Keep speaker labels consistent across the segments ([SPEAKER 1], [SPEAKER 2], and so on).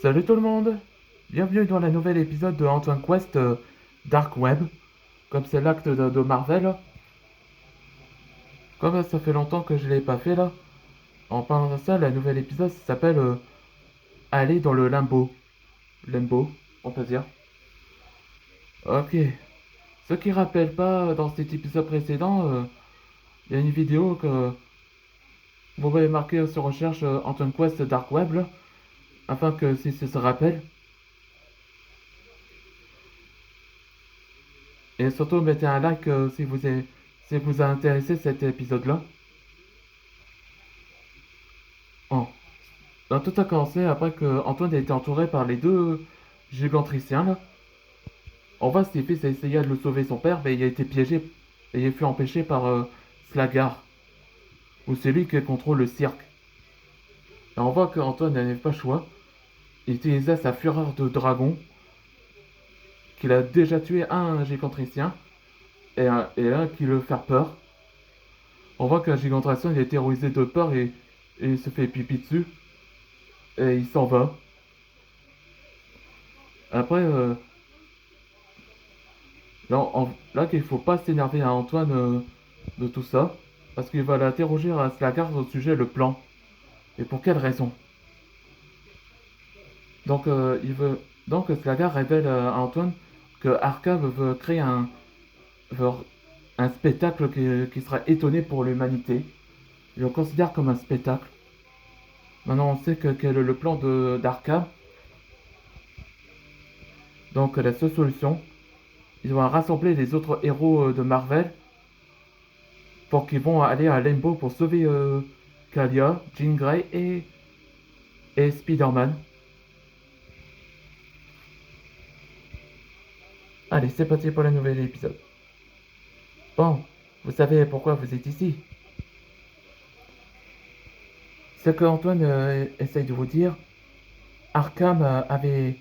[SPEAKER 1] Salut tout le monde! Bienvenue dans le nouvel épisode de Antoine Quest Dark Web, comme c'est l'acte de Marvel. Comme ça fait longtemps que je l'ai pas fait là, en parlant de ça, le nouvel épisode s'appelle Aller dans le limbo. Limbo, on peut dire. Ok. Ceux qui rappellent pas, dans cet épisode précédent, il y a une vidéo que vous pouvez marquer sur recherche Antoine Quest Dark Web, là, afin que si ça se rappelle. Et surtout, mettez un like si vous a intéressé cet épisode-là. Oh. Donc, tout a commencé après que Antoine a été entouré par les deux gigantriciens là. En voit ses fils essayé de le sauver son père, mais il a été piégé et il fut empêché par Slagar, ou celui qui contrôle le cirque. Et on voit qu'Antoine n'avait pas le choix. Il utilisa sa fureur de dragon, qu'il a déjà tué un gigantricien et un qui le fait peur. On voit qu'un gigantricien il est terrorisé de peur et il se fait pipi dessus et il s'en va. Après, là qu'il faut pas s'énerver à Antoine de tout ça, parce qu'il va l'interroger à Slagar au sujet le plan. Et pour quelle raison? Donc donc Slagar révèle à Antoine que Arkham veut créer veut- un spectacle qui sera étonné pour l'humanité. Il le considère comme un spectacle. Maintenant on sait quel est le plan d'Arkham. Donc la seule solution, ils vont rassembler les autres héros de Marvel pour qu'ils vont aller à Limbo pour sauver Kalia, Jean Grey et Spider-Man. Allez, c'est parti pour le nouvel épisode. Bon, vous savez pourquoi vous êtes ici. Ce que Antoine essaye de vous dire, Arkham avait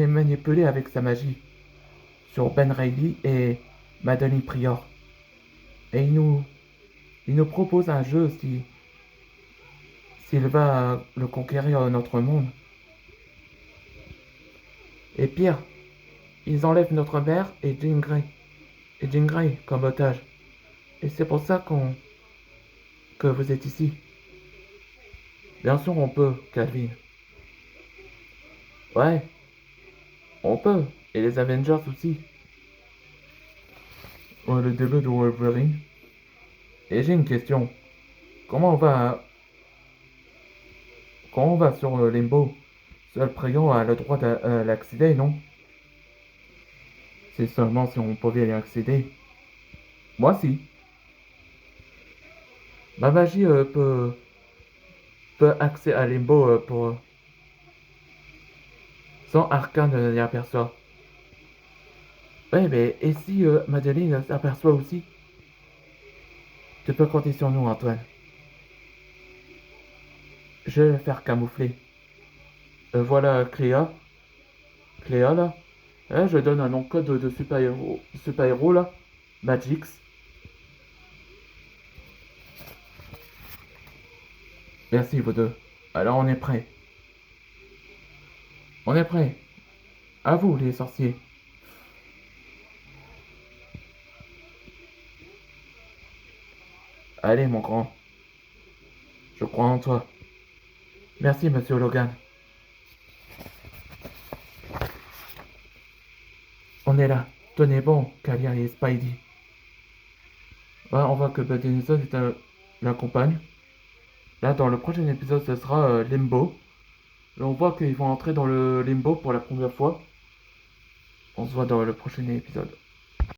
[SPEAKER 1] manipulé avec sa magie sur Ben Reilly et Madeline Prior. Et il nous propose un jeu s'il va le conquérir notre monde. Et pire, ils enlèvent notre mère et Jean Grey comme otage. Et c'est pour ça que vous êtes ici. Bien sûr, on peut, Calvin. Ouais, on peut. Et les Avengers aussi. Le début de Wolverine. Et j'ai une question. Comment on va, Quand on va sur Limbo? Seul Prion a le droit d'accéder, non? C'est seulement si on pouvait y accéder. Moi, si. Ma magie peut accéder à Limbo sans Arcane ne l'y aperçoit. Ouais, mais et si Madeleine s'aperçoit aussi? Tu peux compter sur nous, Antoine. Je vais le faire camoufler. Voilà Cléa. Cléa, là. Je donne un nom code de super-héros, là. Magix. Merci, vous deux. Alors, on est prêts. On est prêts. À vous, les sorciers. Allez, mon grand. Je crois en toi. Merci, monsieur Logan. On est là. Tenez bon, Kalia et Spidey. Ouais, on voit que Denison l'accompagne. Là, dans le prochain épisode, ce sera Limbo. Là, on voit qu'ils vont entrer dans le Limbo pour la première fois. On se voit dans le prochain épisode.